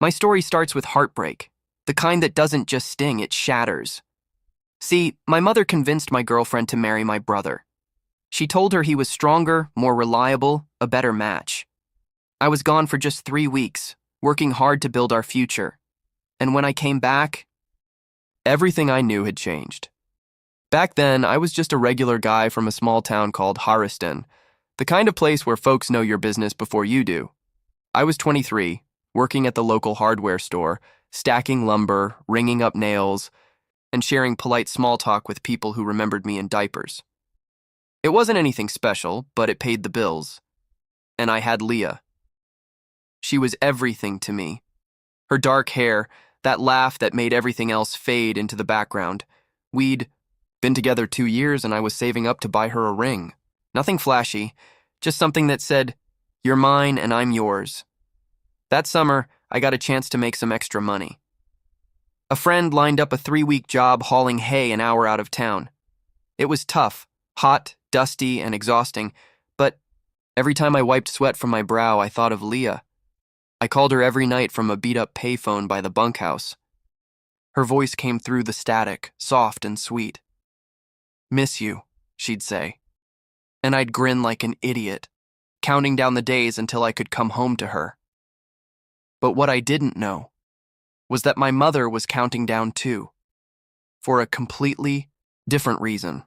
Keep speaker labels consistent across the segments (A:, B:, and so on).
A: My story starts with heartbreak, the kind that doesn't just sting, it shatters. See, my mother convinced my girlfriend to marry my brother. She told her he was stronger, more reliable, a better match. I was gone for just 3 weeks, working hard to build our future. And when I came back, everything I knew had changed. Back then, I was just a regular guy from a small town called Harriston, the kind of place where folks know your business before you do. I was 23, working at the local hardware store, stacking lumber, ringing up nails, and sharing polite small talk with people who remembered me in diapers. It wasn't anything special, but it paid the bills. And I had Leah. She was everything to me. Her dark hair, that laugh that made everything else fade into the background. We'd been together 2 years and I was saving up to buy her a ring. Nothing flashy, just something that said, "You're mine and I'm yours." That summer, I got a chance to make some extra money. A friend lined up a 3-week job hauling hay an hour out of town. It was tough, hot, dusty, and exhausting, but every time I wiped sweat from my brow, I thought of Leah. I called her every night from a beat-up payphone by the bunkhouse. Her voice came through the static, soft and sweet. "Miss you," she'd say. And I'd grin like an idiot, counting down the days until I could come home to her. But what I didn't know was that my mother was counting down too, for a completely different reason.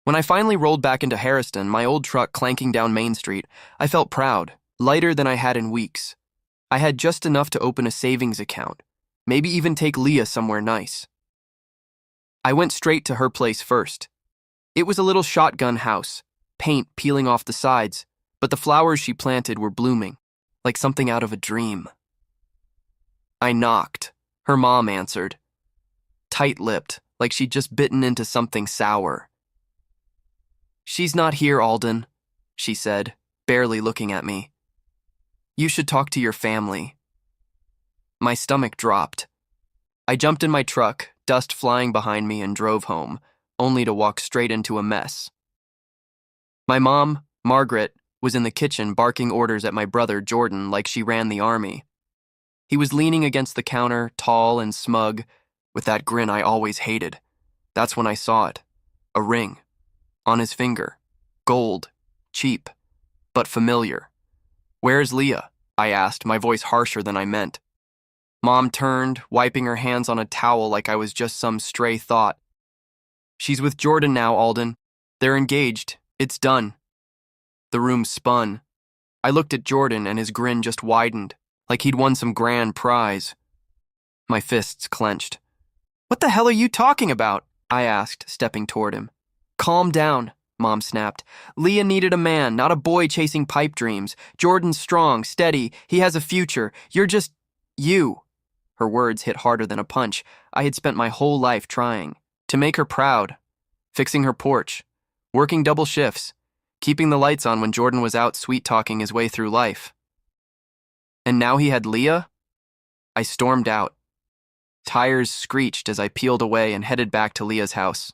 A: When I finally rolled back into Harriston, my old truck clanking down Main Street, I felt proud, lighter than I had in weeks. I had just enough to open a savings account, maybe even take Leah somewhere nice. I went straight to her place first. It was a little shotgun house, paint peeling off the sides, but the flowers she planted were blooming, like something out of a dream. I knocked. Her mom answered, tight-lipped, like she'd just bitten into something sour. "She's not here, Alden," she said, barely looking at me. "You should talk to your family." My stomach dropped. I jumped in my truck, dust flying behind me, and drove home, only to walk straight into a mess. My mom, Margaret, was in the kitchen barking orders at my brother, Jordan, like she ran the army. He was leaning against the counter, tall and smug, with that grin I always hated. That's when I saw it. A ring. On his finger. Gold. Cheap. But familiar. "Where's Leah?" I asked, my voice harsher than I meant. Mom turned, wiping her hands on a towel like I was just some stray thought. "She's with Jordan now, Alden. They're engaged. It's done." The room spun. I looked at Jordan and his grin just widened, like he'd won some grand prize. My fists clenched. "What the hell are you talking about?" I asked, stepping toward him. "Calm down," Mom snapped. "Leah needed a man, not a boy chasing pipe dreams. Jordan's strong, steady, he has a future. You're just... you." Her words hit harder than a punch. I had spent my whole life trying to make her proud, fixing her porch, working double shifts, keeping the lights on when Jordan was out sweet-talking his way through life. And now he had Leah? I stormed out. Tires screeched as I peeled away and headed back to Leah's house.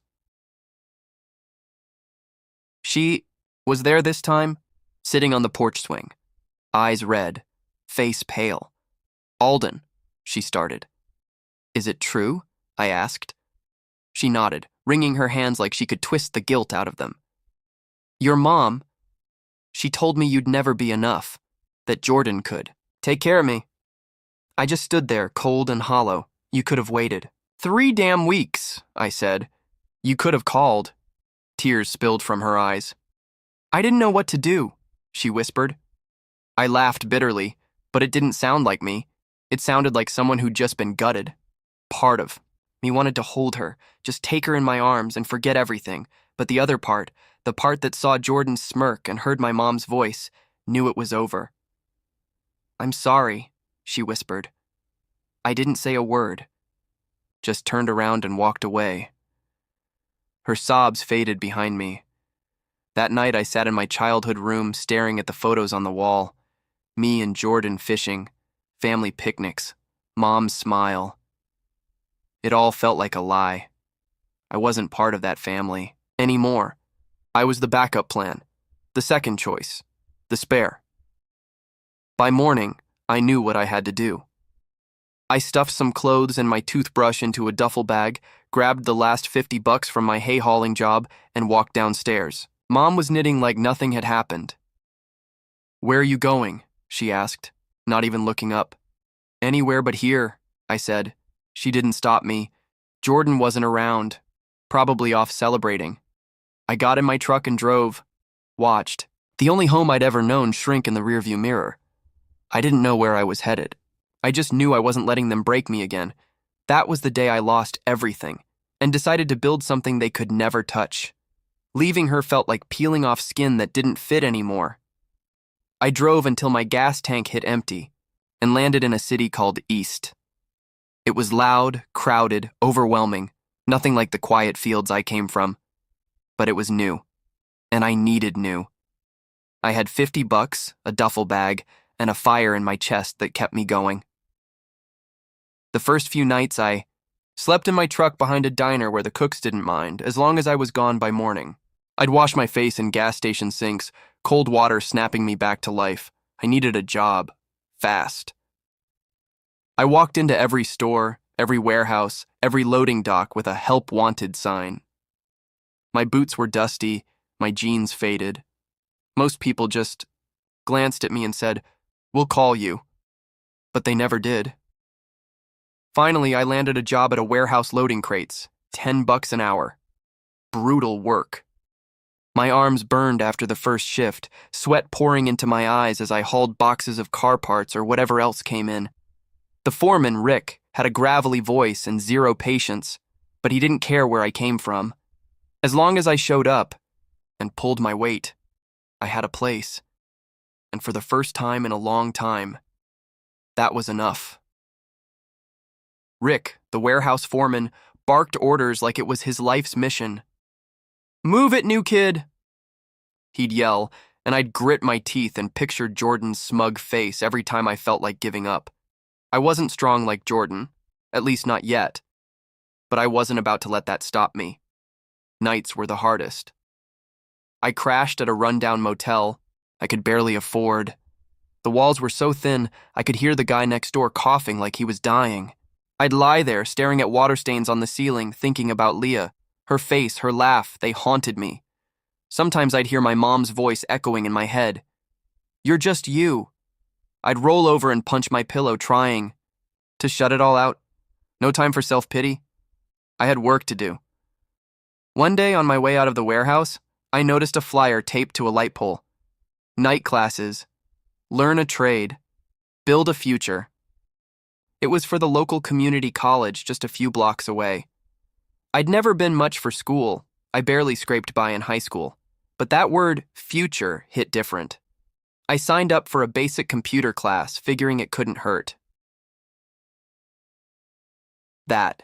A: She was there this time, sitting on the porch swing, eyes red, face pale. "Alden," she started. "Is it true?" I asked. She nodded, wringing her hands like she could twist the guilt out of them. "Your mom, she told me you'd never be enough, that Jordan could take care of me." I just stood there, cold and hollow. "You could have waited." "3 damn weeks," I said. "You could have called." Tears spilled from her eyes. "I didn't know what to do," she whispered. I laughed bitterly, but it didn't sound like me. It sounded like someone who'd just been gutted. Part of me wanted to hold her, just take her in my arms and forget everything, but the other part, the part that saw Jordan smirk and heard my mom's voice, knew it was over. "I'm sorry," she whispered. I didn't say a word, just turned around and walked away. Her sobs faded behind me. That night I sat in my childhood room staring at the photos on the wall. Me and Jordan fishing, family picnics, Mom's smile. It all felt like a lie. I wasn't part of that family anymore. I was the backup plan, the second choice, the spare. By morning, I knew what I had to do. I stuffed some clothes and my toothbrush into a duffel bag, grabbed the last $50 from my hay hauling job, and walked downstairs. Mom was knitting like nothing had happened. "Where are you going?" she asked, not even looking up. "Anywhere but here," I said. She didn't stop me. Jordan wasn't around, probably off celebrating. I got in my truck and drove, watched. The only home I'd ever known shrink in the rearview mirror. I didn't know where I was headed. I just knew I wasn't letting them break me again. That was the day I lost everything and decided to build something they could never touch. Leaving her felt like peeling off skin that didn't fit anymore. I drove until my gas tank hit empty and landed in a city called East. It was loud, crowded, overwhelming, nothing like the quiet fields I came from. But it was new, and I needed new. I had $50, a duffel bag, and a fire in my chest that kept me going. The first few nights I slept in my truck behind a diner where the cooks didn't mind, as long as I was gone by morning. I'd wash my face in gas station sinks, cold water snapping me back to life. I needed a job, fast. I walked into every store, every warehouse, every loading dock with a help wanted sign. My boots were dusty, my jeans faded. Most people just glanced at me and said, "We'll call you." But they never did. Finally, I landed a job at a warehouse loading crates, $10 an hour. Brutal work. My arms burned after the first shift, sweat pouring into my eyes as I hauled boxes of car parts or whatever else came in. The foreman, Rick, had a gravelly voice and zero patience, but he didn't care where I came from. As long as I showed up and pulled my weight, I had a place. And for the first time in a long time, that was enough. Rick, the warehouse foreman, barked orders like it was his life's mission. "Move it, new kid!" He'd yell, and I'd grit my teeth and picture Jordan's smug face every time I felt like giving up. I wasn't strong like Jordan, at least not yet, but I wasn't about to let that stop me. Nights were the hardest. I crashed at a rundown motel I could barely afford. The walls were so thin, I could hear the guy next door coughing like he was dying. I'd lie there, staring at water stains on the ceiling, thinking about Leah. Her face, her laugh, they haunted me. Sometimes I'd hear my mom's voice echoing in my head. "You're just you." I'd roll over and punch my pillow, trying to shut it all out. No time for self-pity. I had work to do. One day on my way out of the warehouse, I noticed a flyer taped to a light pole. Night classes. Learn a trade. Build a future. It was for the local community college just a few blocks away. I'd never been much for school. I barely scraped by in high school. But that word, future, hit different. I signed up for a basic computer class, figuring it couldn't hurt. That.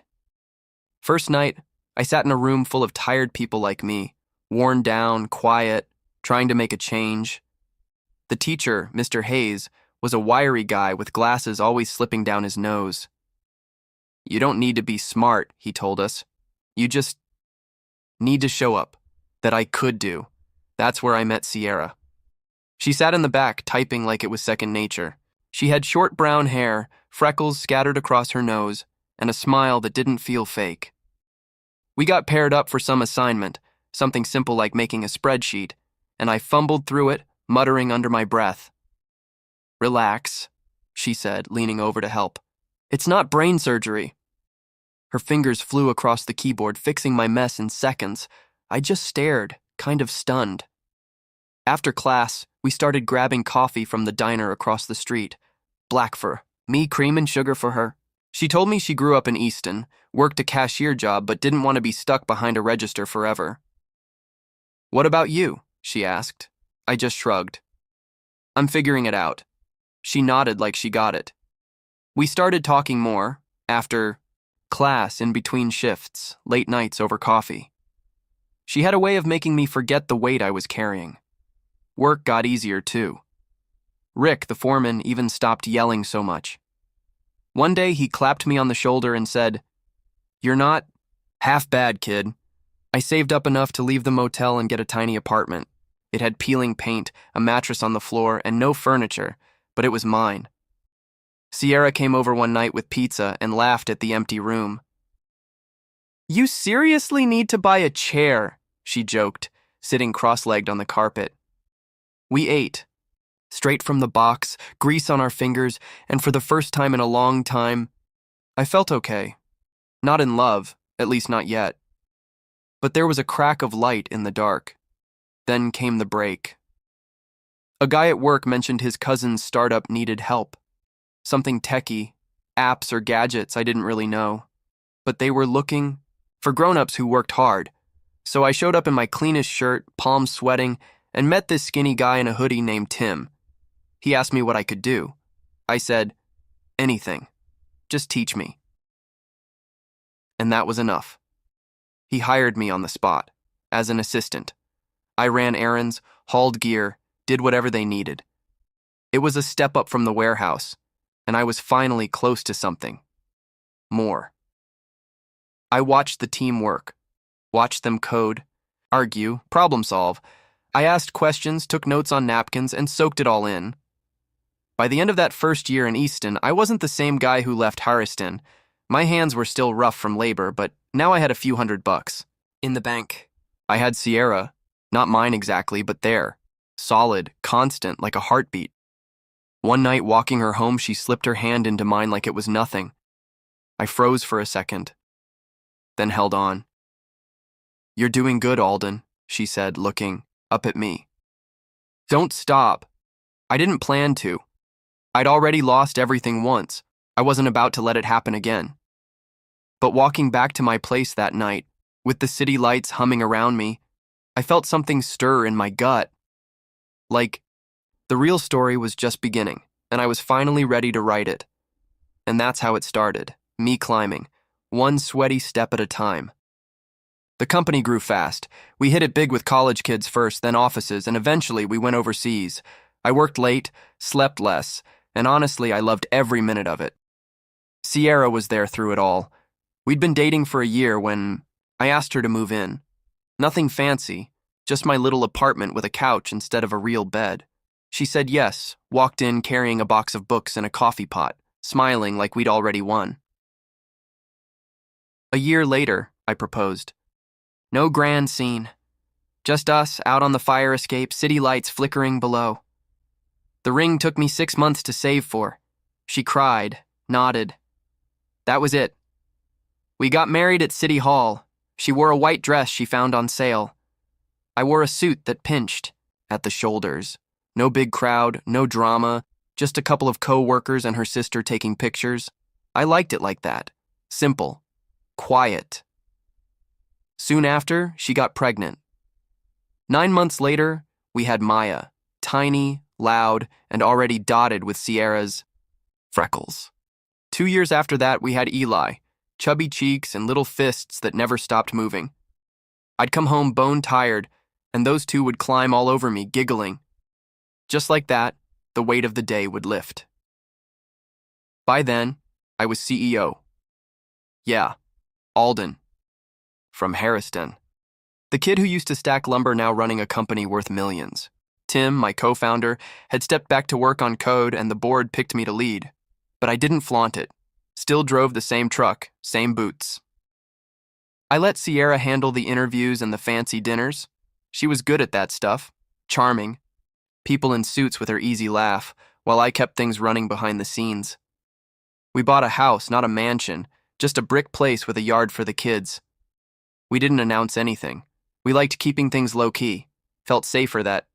A: First night, I sat in a room full of tired people like me, worn down, quiet, trying to make a change. The teacher, Mr. Hayes, was a wiry guy with glasses always slipping down his nose. "You don't need to be smart," he told us. "You just need to show up." That I could do. That's where I met Sierra. She sat in the back, typing like it was second nature. She had short brown hair, freckles scattered across her nose, and a smile that didn't feel fake. We got paired up for some assignment, something simple like making a spreadsheet, and I fumbled through it, muttering under my breath. "Relax," she said, leaning over to help. "It's not brain surgery." Her fingers flew across the keyboard, fixing my mess in seconds. I just stared, kind of stunned. After class, we started grabbing coffee from the diner across the street. Black for me, cream and sugar for her. She told me she grew up in Easton, worked a cashier job, but didn't want to be stuck behind a register forever. "What about you?" she asked. I just shrugged. "I'm figuring it out." She nodded like she got it. We started talking more, after class, in between shifts, late nights over coffee. She had a way of making me forget the weight I was carrying. Work got easier, too. Rick, the foreman, even stopped yelling so much. One day, he clapped me on the shoulder and said, "You're not half bad, kid." I saved up enough to leave the motel and get a tiny apartment. It had peeling paint, a mattress on the floor, and no furniture, but it was mine. Sierra came over one night with pizza and laughed at the empty room. "You seriously need to buy a chair," she joked, sitting cross-legged on the carpet. We ate. Straight from the box, grease on our fingers, and for the first time in a long time, I felt okay. Not in love, at least not yet. But there was a crack of light in the dark. Then came the break. A guy at work mentioned his cousin's startup needed help. Something techie, apps or gadgets I didn't really know. But they were looking for grown-ups who worked hard. So I showed up in my cleanest shirt, palms sweating, and met this skinny guy in a hoodie named Tim. He asked me what I could do. I said, anything. Just teach me. And that was enough. He hired me on the spot, as an assistant. I ran errands, hauled gear, did whatever they needed. It was a step up from the warehouse, and I was finally close to something. More. I watched the team work, watched them code, argue, problem solve. I asked questions, took notes on napkins, and soaked it all in. By the end of that first year in Easton, I wasn't the same guy who left Harriston. My hands were still rough from labor, but now I had a few $100 in the bank. I had Sierra, not mine exactly, but there, solid, constant, like a heartbeat. One night, walking her home, she slipped her hand into mine like it was nothing. I froze for a second, then held on. "You're doing good, Alden," she said, looking up at me. "Don't stop." I didn't plan to. I'd already lost everything once. I wasn't about to let it happen again. But walking back to my place that night, with the city lights humming around me, I felt something stir in my gut. Like, the real story was just beginning, and I was finally ready to write it. And that's how it started, me climbing, one sweaty step at a time. The company grew fast. We hit it big with college kids first, then offices, and eventually we went overseas. I worked late, slept less, and honestly, I loved every minute of it. Sierra was there through it all. We'd been dating for a year when I asked her to move in. Nothing fancy, just my little apartment with a couch instead of a real bed. She said yes, walked in carrying a box of books and a coffee pot, smiling like we'd already won. A year later, I proposed. No grand scene. Just us out on the fire escape, city lights flickering below. The ring took me 6 months to save for. She cried, nodded. That was it. We got married at City Hall. She wore a white dress she found on sale. I wore a suit that pinched at the shoulders. No big crowd, no drama, just a couple of co-workers and her sister taking pictures. I liked it like that. Simple. Quiet. Soon after, she got pregnant. 9 months later, we had Maya, tiny, loud, and already dotted with Sierra's freckles. 2 years after that, we had Eli, chubby cheeks and little fists that never stopped moving. I'd come home bone-tired, and those two would climb all over me, giggling. Just like that, the weight of the day would lift. By then, I was CEO. Yeah, Alden. From Harriston. The kid who used to stack lumber now running a company worth millions. Tim, my co-founder, had stepped back to work on code and the board picked me to lead. But I didn't flaunt it. Still drove the same truck, same boots. I let Sierra handle the interviews and the fancy dinners. She was good at that stuff. Charming. People in suits with her easy laugh, while I kept things running behind the scenes. We bought a house, not a mansion, just a brick place with a yard for the kids. We didn't announce anything. We liked keeping things low-key. Felt safer that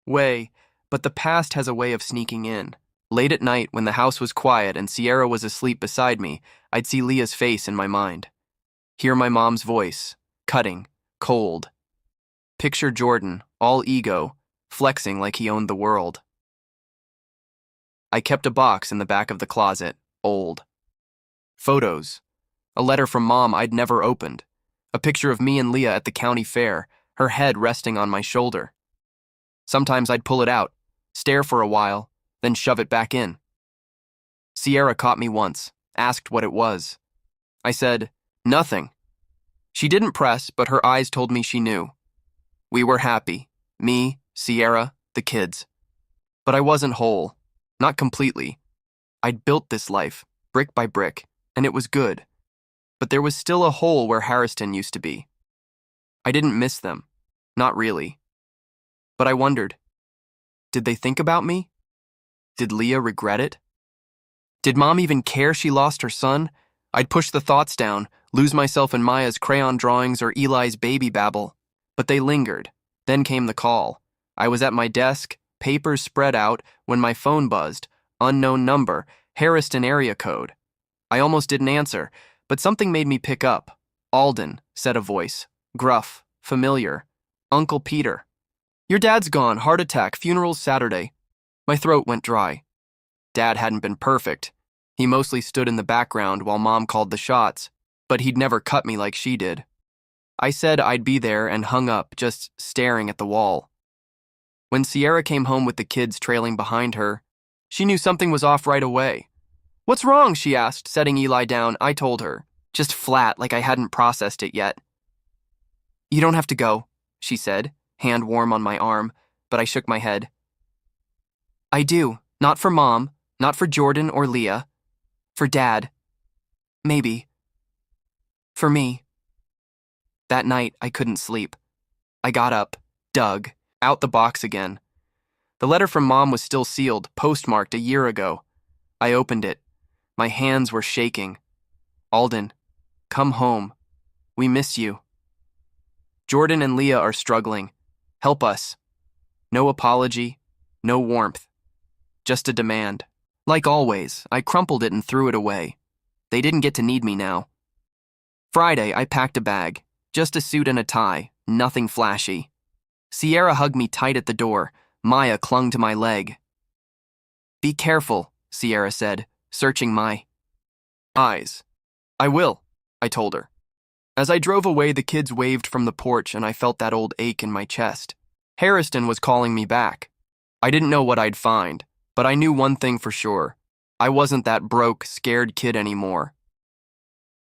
A: way, but the past has a way of sneaking in. Late at night, when the house was quiet and Sierra was asleep beside me, I'd see Leah's face in my mind. Hear my mom's voice, cutting, cold. Picture Jordan, all ego, flexing like he owned the world. I kept a box in the back of the closet, old. Photos. A letter from Mom I'd never opened. A picture of me and Leah at the county fair, her head resting on my shoulder. Sometimes I'd pull it out, stare for a while, then shove it back in. Sierra caught me once, asked what it was. I said, nothing. She didn't press, but her eyes told me she knew. We were happy, me, Sierra, the kids. But I wasn't whole, not completely. I'd built this life, brick by brick, and it was good. But there was still a hole where Harriston used to be. I didn't miss them. Not really. But I wondered, did they think about me? Did Leah regret it? Did Mom even care she lost her son? I'd push the thoughts down, lose myself in Maya's crayon drawings or Eli's baby babble. But they lingered. Then came the call. I was at my desk, papers spread out, when my phone buzzed. Unknown number, Harriston area code. I almost didn't answer, but something made me pick up. Alden, said a voice. Gruff, familiar. Uncle Peter. Your dad's gone, heart attack, funeral's Saturday. My throat went dry. Dad hadn't been perfect. He mostly stood in the background while Mom called the shots, but he'd never cut me like she did. I said I'd be there and hung up, just staring at the wall. When Sierra came home with the kids trailing behind her, she knew something was off right away. What's wrong? She asked, setting Eli down. I told her, just flat, like I hadn't processed it yet. You don't have to go, she said, hand warm on my arm, but I shook my head. I do, not for Mom, not for Jordan or Leah. For Dad. Maybe. For me. That night, I couldn't sleep. I got up, dug, out the box again. The letter from Mom was still sealed, postmarked a year ago. I opened it. My hands were shaking. Alden, come home. We miss you. Jordan and Leah are struggling. Help us. No apology, no warmth. Just a demand. Like always, I crumpled it and threw it away. They didn't get to need me now. Friday, I packed a bag. Just a suit and a tie, nothing flashy. Sierra hugged me tight at the door. Maya clung to my leg. Be careful, Sierra said, searching my eyes. I will, I told her. As I drove away, the kids waved from the porch and I felt that old ache in my chest. Harriston was calling me back. I didn't know what I'd find, but I knew one thing for sure. I wasn't that broke, scared kid anymore.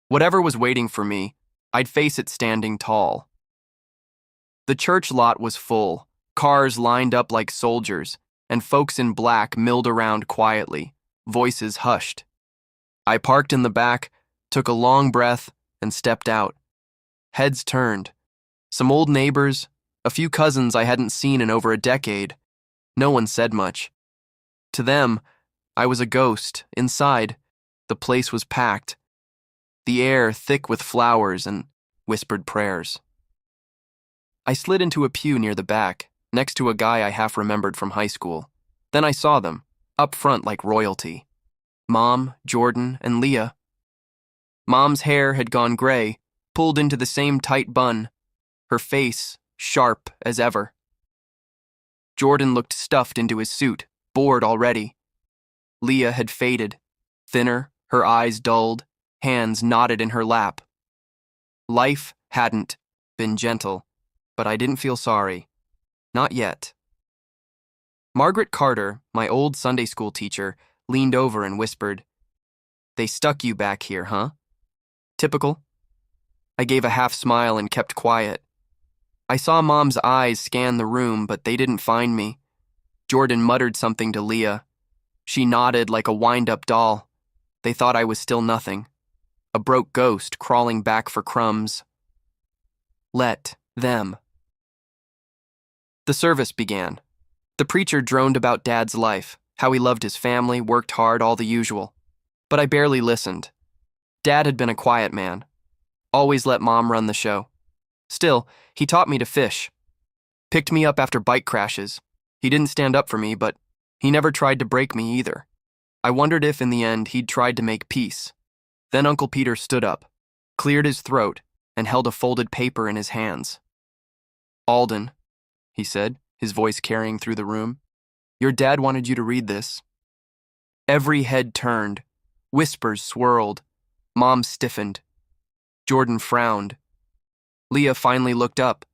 A: Whatever was waiting for me, I'd face it standing tall. The church lot was full, cars lined up like soldiers, and folks in black milled around quietly, voices hushed. I parked in the back, took a long breath, and stepped out. Heads turned. Some old neighbors, a few cousins I hadn't seen in over a decade. No one said much. To them, I was a ghost. Inside, the place was packed. The air thick with flowers and whispered prayers. I slid into a pew near the back, next to a guy I half remembered from high school. Then I saw them, up front like royalty. Mom, Jordan, and Leah. Mom's hair had gone gray, pulled into the same tight bun, her face sharp as ever. Jordan looked stuffed into his suit, bored already. Leah had faded, thinner, her eyes dulled, hands knotted in her lap. Life hadn't been gentle, but I didn't feel sorry. Not yet. Margaret Carter, my old Sunday school teacher, leaned over and whispered, They stuck you back here, huh? Typical. I gave a half smile and kept quiet. I saw Mom's eyes scan the room, but they didn't find me. Jordan muttered something to Leah. She nodded like a wind-up doll. They thought I was still nothing. A broke ghost crawling back for crumbs. Let them. The service began. The preacher droned about Dad's life, how he loved his family, worked hard, all the usual. But I barely listened. Dad had been a quiet man. Always let Mom run the show. Still, he taught me to fish. Picked me up after bike crashes. He didn't stand up for me, but he never tried to break me either. I wondered if, in the end, he'd tried to make peace. Then Uncle Peter stood up, cleared his throat, and held a folded paper in his hands. Alden, he said, his voice carrying through the room, your dad wanted you to read this. Every head turned. Whispers swirled. Mom stiffened. Jordan frowned. Leah finally looked up.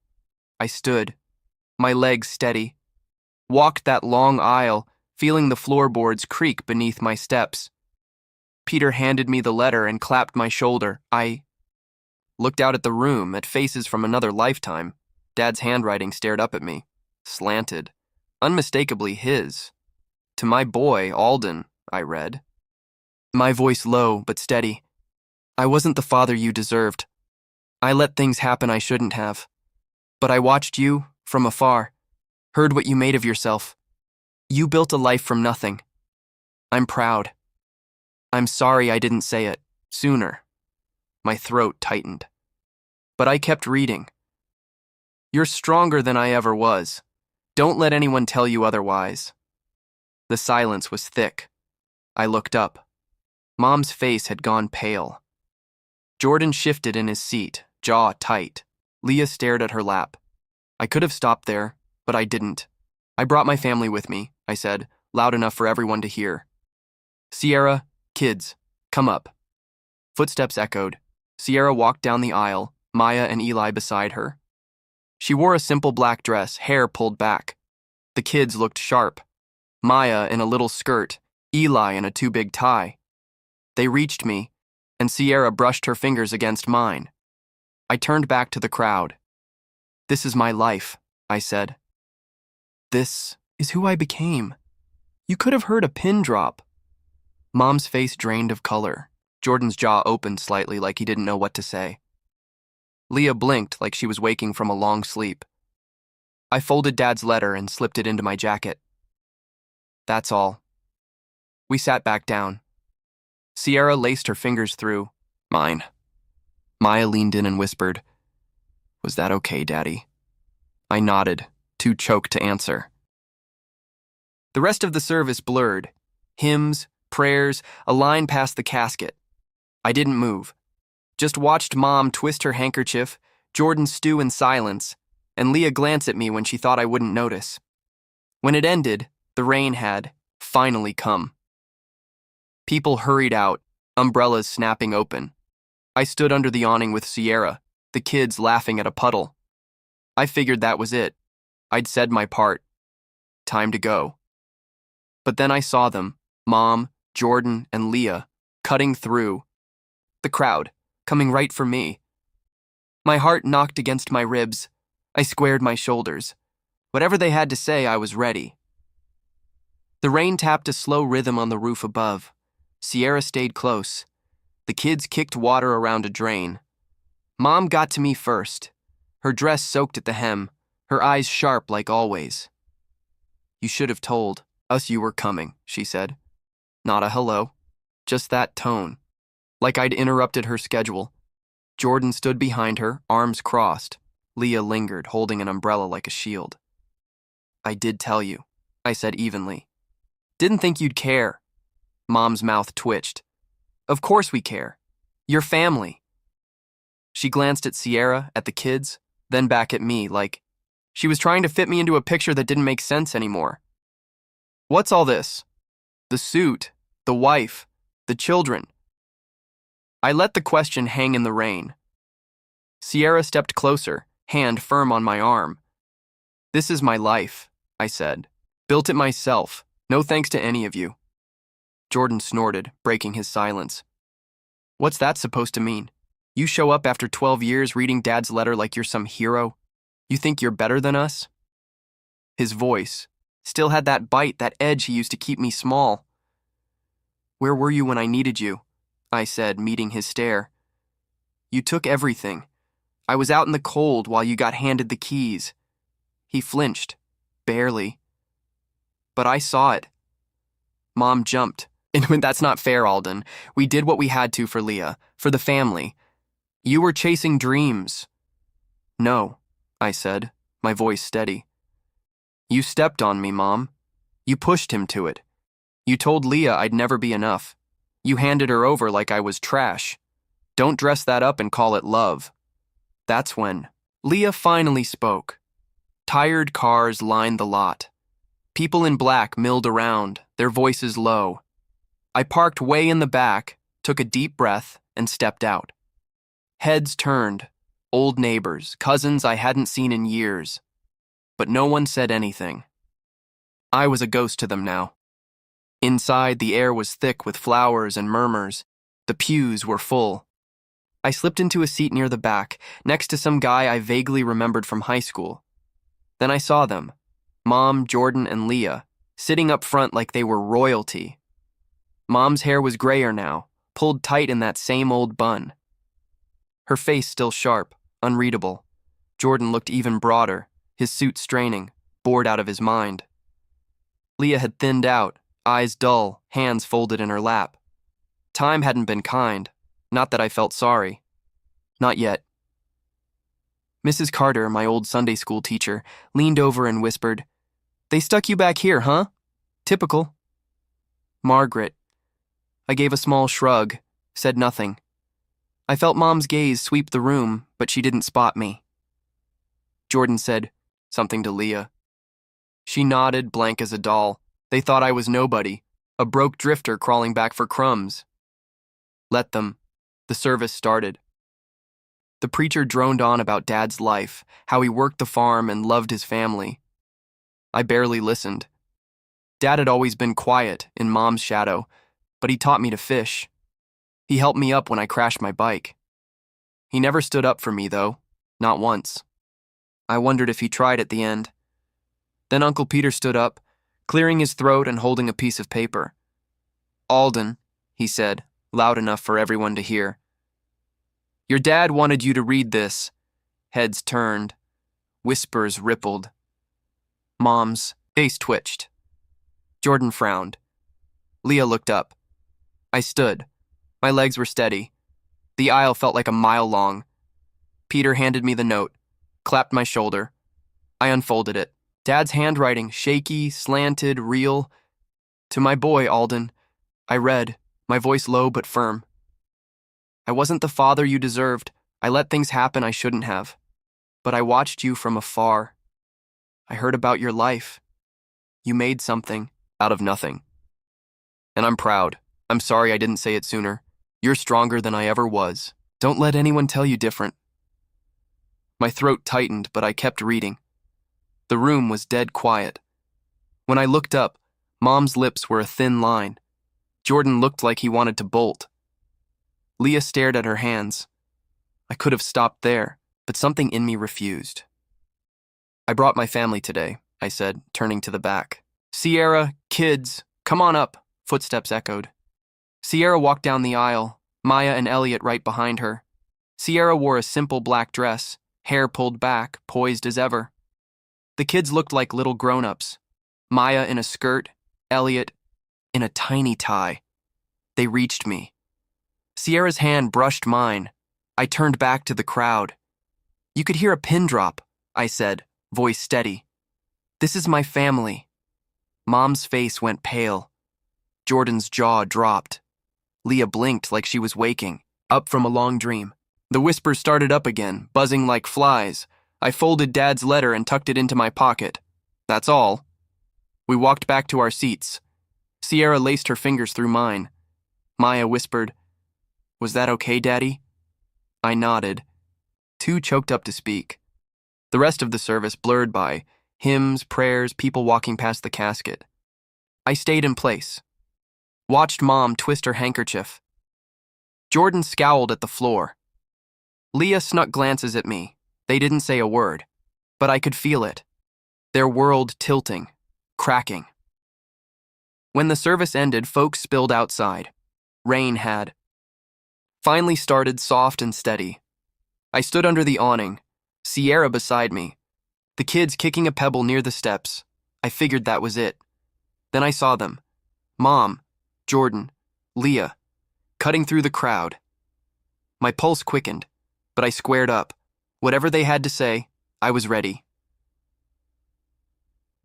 A: I stood, my legs steady. Walked that long aisle, feeling the floorboards creak beneath my steps. Peter handed me the letter and clapped my shoulder. I looked out at the room, at faces from another lifetime. Dad's handwriting stared up at me, slanted, unmistakably his. To my boy, Alden, I read. my voice low but steady. I wasn't the father you deserved. I let things happen I shouldn't have. But I watched you from afar, heard what you made of yourself. You built a life from nothing. I'm proud. I'm sorry I didn't say it sooner. My throat tightened. But I kept reading. You're stronger than I ever was. Don't let anyone tell you otherwise. The silence was thick. I looked up. Mom's face had gone pale. Jordan shifted in his seat, jaw tight. Leah stared at her lap. I could have stopped there, but I didn't. I brought my family with me, I said, loud enough for everyone to hear. Sierra, kids, come up. Footsteps echoed. Sierra walked down the aisle, Maya and Eli beside her. She wore a simple black dress, hair pulled back. The kids looked sharp. Maya in a little skirt, Eli in a too big tie. They reached me, and Sierra brushed her fingers against mine. I turned back to the crowd. This is my life, I said. This is who I became. You could have heard a pin drop. Mom's face drained of color. Jordan's jaw opened slightly like he didn't know what to say. Leah blinked like she was waking from a long sleep. I folded Dad's letter and slipped it into my jacket. That's all. We sat back down. Sierra laced her fingers through mine. Maya leaned in and whispered, "Was that okay, Daddy?" I nodded, too choked to answer. The rest of the service blurred. Hymns, prayers, a line past the casket. I didn't move. Just watched Mom twist her handkerchief, Jordan stew in silence, and Leah glance at me when she thought I wouldn't notice. When it ended, the rain had finally come. People hurried out, umbrellas snapping open. I stood under the awning with Sierra, the kids laughing at a puddle. I figured that was it. I'd said my part. Time to go. But then I saw them, Mom, Jordan, and Leah, cutting through. The crowd, coming right for me. My heart knocked against my ribs. I squared my shoulders. Whatever they had to say, I was ready. The rain tapped a slow rhythm on the roof above. Sierra stayed close. The kids kicked water around a drain. Mom got to me first. Her dress soaked at the hem, her eyes sharp like always. "You should have told us you were coming," she said. Not a hello, just that tone, like I'd interrupted her schedule. Jordan stood behind her, arms crossed. Leah lingered, holding an umbrella like a shield. "I did tell you," I said evenly. "Didn't think you'd care." Mom's mouth twitched. "Of course we care. You're family." She glanced at Sierra, at the kids, then back at me like she was trying to fit me into a picture that didn't make sense anymore. "What's all this? The suit, the wife, the children." I let the question hang in the rain. Sierra stepped closer, hand firm on my arm. "This is my life," I said. "Built it myself, no thanks to any of you." Jordan snorted, breaking his silence. "What's that supposed to mean? You show up after 12 years reading Dad's letter like you're some hero? You think you're better than us?" His voice still had that bite, that edge he used to keep me small. "Where were you when I needed you?" I said, meeting his stare. "You took everything. I was out in the cold while you got handed the keys." He flinched, barely. But I saw it. Mom jumped. "And that's not fair, Alden. We did what we had to for Leah, for the family. You were chasing dreams." "No," I said, my voice steady. "You stepped on me, Mom. You pushed him to it. You told Leah I'd never be enough. You handed her over like I was trash. Don't dress that up and call it love." That's when Leah finally spoke. Tired cars lined the lot. People in black milled around, their voices low. I parked way in the back, took a deep breath, and stepped out. Heads turned, old neighbors, cousins I hadn't seen in years. But no one said anything. I was a ghost to them now. Inside, the air was thick with flowers and murmurs. The pews were full. I slipped into a seat near the back, next to some guy I vaguely remembered from high school. Then I saw them, Mom, Jordan, and Leah, sitting up front like they were royalty. Mom's hair was grayer now, pulled tight in that same old bun. Her face still sharp, unreadable. Jordan looked even broader, his suit straining, bored out of his mind. Leah had thinned out, eyes dull, hands folded in her lap. Time hadn't been kind, not that I felt sorry. Not yet. Mrs. Carter, my old Sunday school teacher, leaned over and whispered, "They stuck you back here, huh? Typical." Margaret. I gave a small shrug, said nothing. I felt Mom's gaze sweep the room, but she didn't spot me. Jordan said something to Leah. She nodded, blank as a doll. They thought I was nobody, a broke drifter crawling back for crumbs. Let them. The service started. The preacher droned on about Dad's life, how he worked the farm and loved his family. I barely listened. Dad had always been quiet, in Mom's shadow, but he taught me to fish. He helped me up when I crashed my bike. He never stood up for me, though, not once. I wondered if he tried at the end. Then Uncle Peter stood up, clearing his throat and holding a piece of paper. "Alden," he said, loud enough for everyone to hear. "Your dad wanted you to read this." Heads turned. Whispers rippled. Mom's face twitched. Jordan frowned. Leah looked up. I stood. My legs were steady. The aisle felt like a mile long. Peter handed me the note, clapped my shoulder. I unfolded it. Dad's handwriting, shaky, slanted, real. "To my boy, Alden." I read, my voice low but firm. "I wasn't the father you deserved. I let things happen I shouldn't have. But I watched you from afar. I heard about your life. You made something out of nothing. And I'm proud. I'm sorry I didn't say it sooner. You're stronger than I ever was. Don't let anyone tell you different." My throat tightened, but I kept reading. The room was dead quiet. When I looked up, Mom's lips were a thin line. Jordan looked like he wanted to bolt. Leah stared at her hands. I could have stopped there, but something in me refused. "I brought my family today," I said, turning to the back. "Sierra, kids, come on up," footsteps echoed. Sierra walked down the aisle, Maya and Elliot right behind her. Sierra wore a simple black dress, hair pulled back, poised as ever. The kids looked like little grown-ups. Maya in a skirt, Elliot in a tiny tie. They reached me. Sierra's hand brushed mine. I turned back to the crowd. "You could hear a pin drop," I said, voice steady. "This is my family." Mom's face went pale. Jordan's jaw dropped. Leah blinked like she was waking, up from a long dream. The whispers started up again, buzzing like flies. I folded Dad's letter and tucked it into my pocket. That's all. We walked back to our seats. Sierra laced her fingers through mine. Maya whispered, "Was that okay, Daddy?" I nodded, too choked up to speak. The rest of the service blurred by, hymns, prayers, people walking past the casket. I stayed in place. Watched Mom twist her handkerchief. Jordan scowled at the floor. Leah snuck glances at me. They didn't say a word, but I could feel it. Their world tilting, cracking. When the service ended, folks spilled outside. Rain had finally started, soft and steady. I stood under the awning, Sierra beside me, the kids kicking a pebble near the steps. I figured that was it. Then I saw them. Mom, Jordan, Leah, cutting through the crowd. My pulse quickened, but I squared up. Whatever they had to say, I was ready.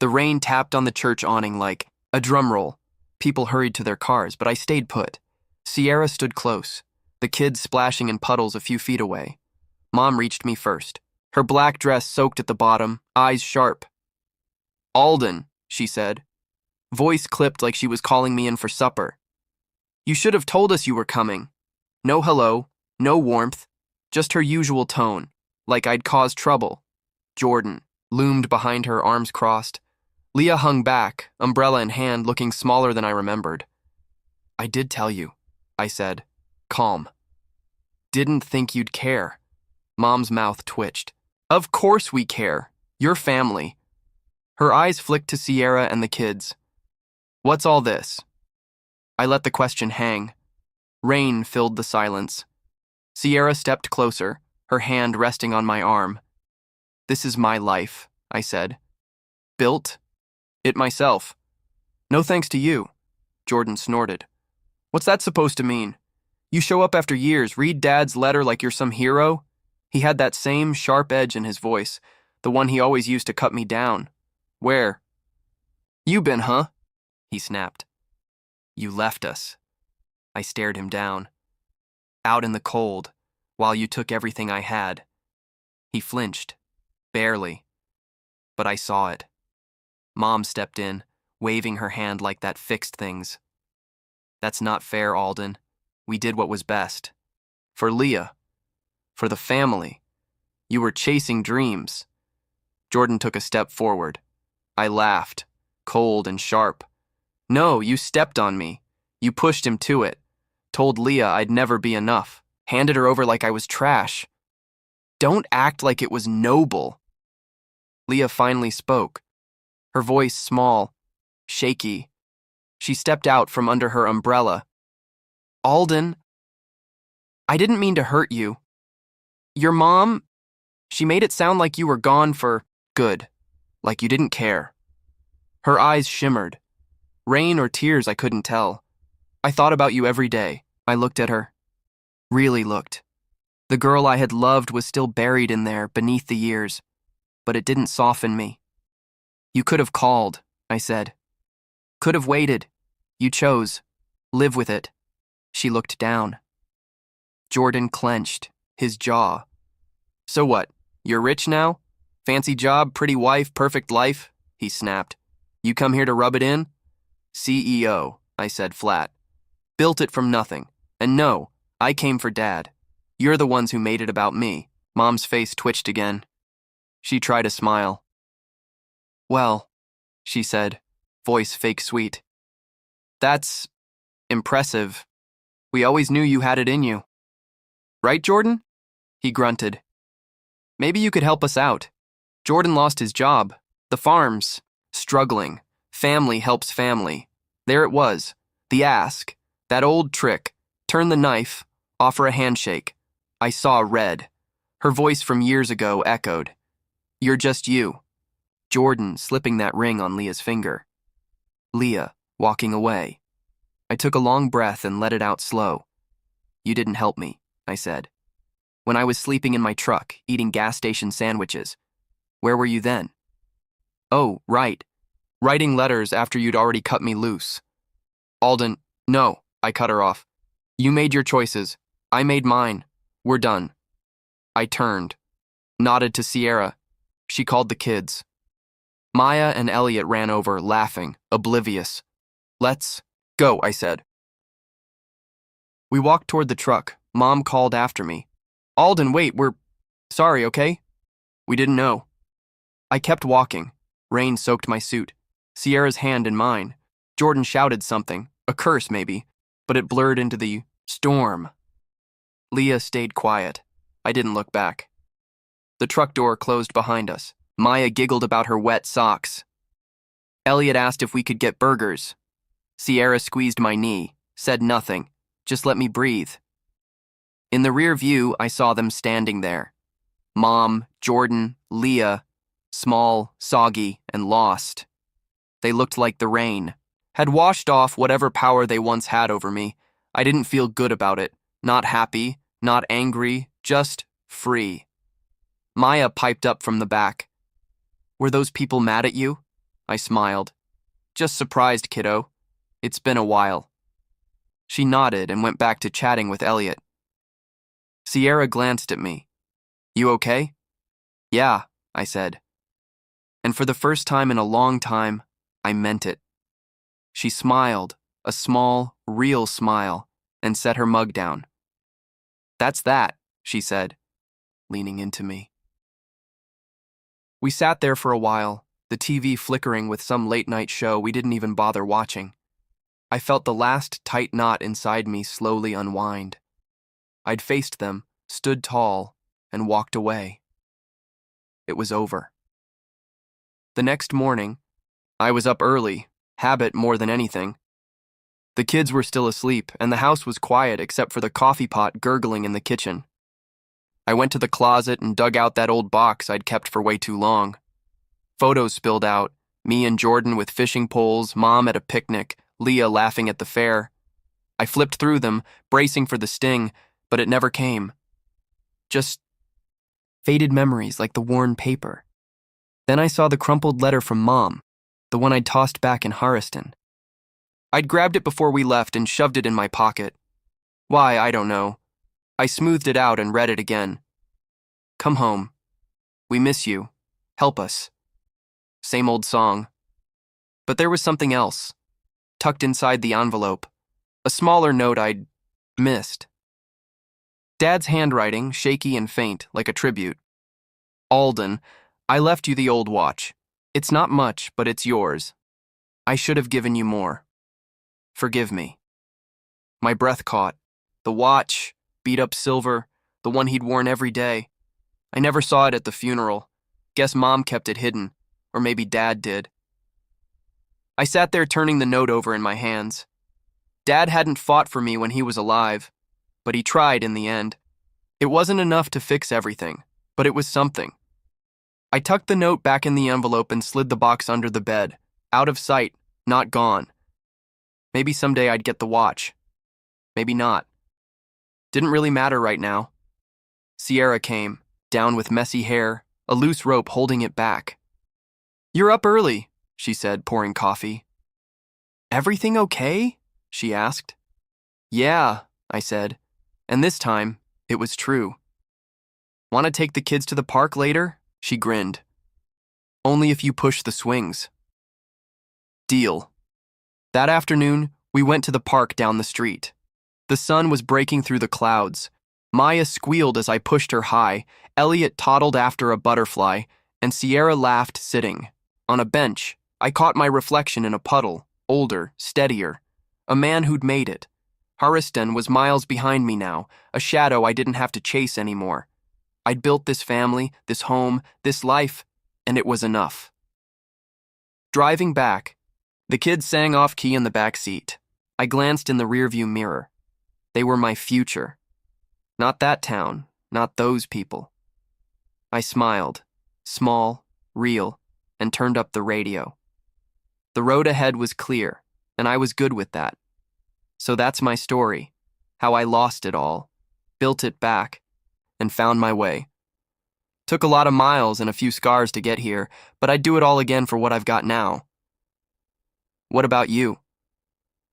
A: The rain tapped on the church awning like a drum roll. People hurried to their cars, but I stayed put. Sierra stood close, the kids splashing in puddles a few feet away. Mom reached me first, her black dress soaked at the bottom, eyes sharp. "Alden," she said. Voice clipped like she was calling me in for supper. "You should have told us you were coming." No hello, no warmth, just her usual tone, like I'd caused trouble. Jordan loomed behind her, arms crossed. Leah hung back, umbrella in hand, looking smaller than I remembered. "I did tell you," I said, calm. "Didn't think you'd care." Mom's mouth twitched. "Of course we care. Your family." Her eyes flicked to Sierra and the kids. "What's all this?" I let the question hang. Rain filled the silence. Sierra stepped closer, her hand resting on my arm. "This is my life," I said. "Built it myself. No thanks to you," Jordan snorted. "What's that supposed to mean? You show up after years, read Dad's letter like you're some hero?" He had that same sharp edge in his voice, the one he always used to cut me down. "Where you been, huh?" he snapped. "You left us." I stared him down. "Out in the cold, while you took everything I had." He flinched. Barely. But I saw it. Mom stepped in, waving her hand like that fixed things. "That's not fair, Alden. We did what was best. For Leah. For the family. You were chasing dreams." Jordan took a step forward. I laughed, cold and sharp. "No, you stepped on me. You pushed him to it. Told Leah I'd never be enough. Handed her over like I was trash. Don't act like it was noble." Leah finally spoke. Her voice small, shaky. She stepped out from under her umbrella. "Alden, I didn't mean to hurt you. Your mom, she made it sound like you were gone for good, like you didn't care." Her eyes shimmered. Rain or tears, I couldn't tell. "I thought about you every day." I looked at her. Really looked. The girl I had loved was still buried in there beneath the years, but it didn't soften me. "You could have called," I said. "Could have waited. You chose. Live with it." She looked down. Jordan clenched, his jaw. "So what? You're rich now? Fancy job, pretty wife, perfect life?" he snapped. "You come here to rub it in?" "CEO," I said flat. "Built it from nothing. And no, I came for Dad. You're the ones who made it about me." Mom's face twitched again. She tried to smile. "Well," she said, voice fake sweet. "That's impressive. We always knew you had it in you." "Right, Jordan?" He grunted. "Maybe you could help us out." Jordan lost his job. The farm's struggling. Family helps family. There it was. The ask. That old trick. Turn the knife, offer a handshake. I saw red. Her voice from years ago echoed. "You're just you." Jordan slipping that ring on Leah's finger. Leah walking away. I took a long breath and let it out slow. "You didn't help me," I said. "When I was sleeping in my truck, eating gas station sandwiches. Where were you then?" "Oh, right. Writing letters after you'd already cut me loose." "Alden, no," I cut her off. "You made your choices. I made mine. We're done." I turned, nodded to Sierra. She called the kids. Maya and Elliot ran over, laughing, oblivious. "Let's go," I said. We walked toward the truck. Mom called after me. "Alden, wait, we're sorry, okay?" "We didn't know." I kept walking. Rain soaked my suit. Sierra's hand in mine. Jordan shouted something, a curse maybe, but it blurred into the storm. Leah stayed quiet. I didn't look back. The truck door closed behind us. Maya giggled about her wet socks. Elliot asked if we could get burgers. Sierra squeezed my knee, said nothing, just let me breathe. In the rear view, I saw them standing there. Mom, Jordan, Leah, small, soggy, and lost. They looked like the rain. Had washed off whatever power they once had over me. I didn't feel good about it. Not happy, not angry, just free. Maya piped up from the back. "Were those people mad at you?" I smiled. "Just surprised, kiddo. It's been a while." She nodded and went back to chatting with Elliot. Sierra glanced at me. "You okay?" "Yeah," I said. And for the first time in a long time, I meant it. She smiled, a small, real smile, and set her mug down. "That's that," she said, leaning into me. We sat there for a while, the TV flickering with some late-night show we didn't even bother watching. I felt the last tight knot inside me slowly unwind. I'd faced them, stood tall, and walked away. It was over. The next morning, I was up early, habit more than anything. The kids were still asleep, and the house was quiet except for the coffee pot gurgling in the kitchen. I went to the closet and dug out that old box I'd kept for way too long. Photos spilled out, me and Jordan with fishing poles, Mom at a picnic, Leah laughing at the fair. I flipped through them, bracing for the sting, but it never came. Just faded memories like the worn paper. Then I saw the crumpled letter from Mom, the one I'd tossed back in Harriston. I'd grabbed it before we left and shoved it in my pocket. Why, I don't know. I smoothed it out and read it again. Come home. We miss you. Help us. Same old song. But there was something else, tucked inside the envelope, a smaller note I'd missed. Dad's handwriting, shaky and faint, like a tribute. Alden, I left you the old watch. It's not much, but it's yours. I should have given you more. Forgive me. My breath caught. The watch, beat up silver, the one he'd worn every day. I never saw it at the funeral. Guess Mom kept it hidden, or maybe Dad did. I sat there turning the note over in my hands. Dad hadn't fought for me when he was alive, but he tried in the end. It wasn't enough to fix everything, but it was something. I tucked the note back in the envelope and slid the box under the bed, out of sight, not gone. Maybe someday I'd get the watch. Maybe not. Didn't really matter right now. Sierra came, down with messy hair, a loose rope holding it back. You're up early, she said, pouring coffee. Everything okay? She asked. Yeah, I said, and this time, it was true. Want to take the kids to the park later? She grinned. Only if you push the swings. Deal. That afternoon, we went to the park down the street. The sun was breaking through the clouds. Maya squealed as I pushed her high, Elliot toddled after a butterfly, and Sierra laughed sitting. On a bench, I caught my reflection in a puddle, older, steadier. A man who'd made it. Harriston was miles behind me now, a shadow I didn't have to chase anymore. I'd built this family, this home, this life, and it was enough. Driving back, the kids sang off-key in the back seat. I glanced in the rearview mirror. They were my future. Not that town, not those people. I smiled, small, real, and turned up the radio. The road ahead was clear, and I was good with that. So that's my story, how I lost it all, built it back, and found my way. Took a lot of miles and a few scars to get here, but I'd do it all again for what I've got now. What about you?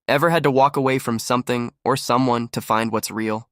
A: Ever had to walk away from something or someone to find what's real?